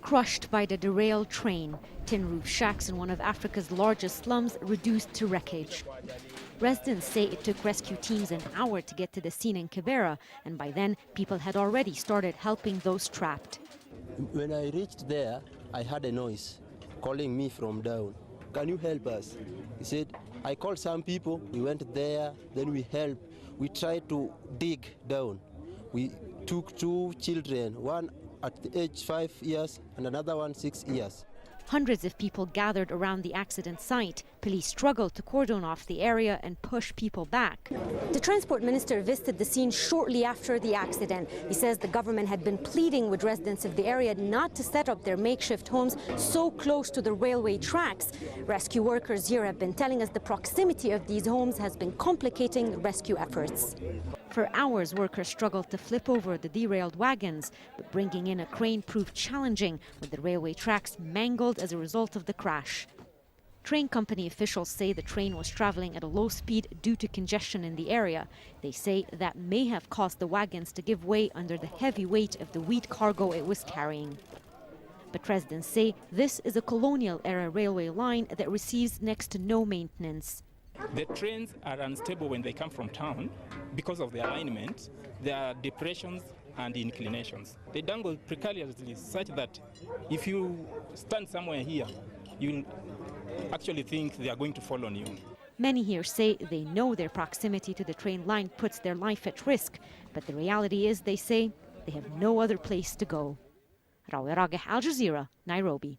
Crushed by the derailed train, tin roof shacks in one of Africa's largest slums reduced to wreckage. Residents say it took rescue teams an hour to get to the scene in Kibera, and by then people had already started helping those trapped. When I reached there, I heard a noise calling me from down. Can you help us? He said, I called some people, we went there, then we helped. We tried to dig down. We took two children, one at the age 5 years and another one 6 years. Hundreds of people gathered around the accident site. Police struggled to cordon off the area and push people back. The transport minister visited the scene shortly after the accident. He says the government had been pleading with residents of the area not to set up their makeshift homes so close to the railway tracks. Rescue workers here have been telling us the proximity of these homes has been complicating rescue efforts. For hours, workers struggled to flip over the derailed wagons, but bringing in a crane proved challenging, with the railway tracks mangled as a result of the crash. Train company officials say the train was traveling at a low speed due to congestion in the area. They say that may have caused the wagons to give way under the heavy weight of the wheat cargo it was carrying. But residents say this is a colonial-era railway line that receives next to no maintenance. The trains are unstable when they come from town because of the alignment, their depressions and inclinations. They dangle precariously such that if you stand somewhere here, you'll actually think they are going to fall on you. Many here say they know their proximity to the train line puts their life at risk, but the reality is, they say, they have no other place to go. Rawi Rageh, Al Jazeera, Nairobi.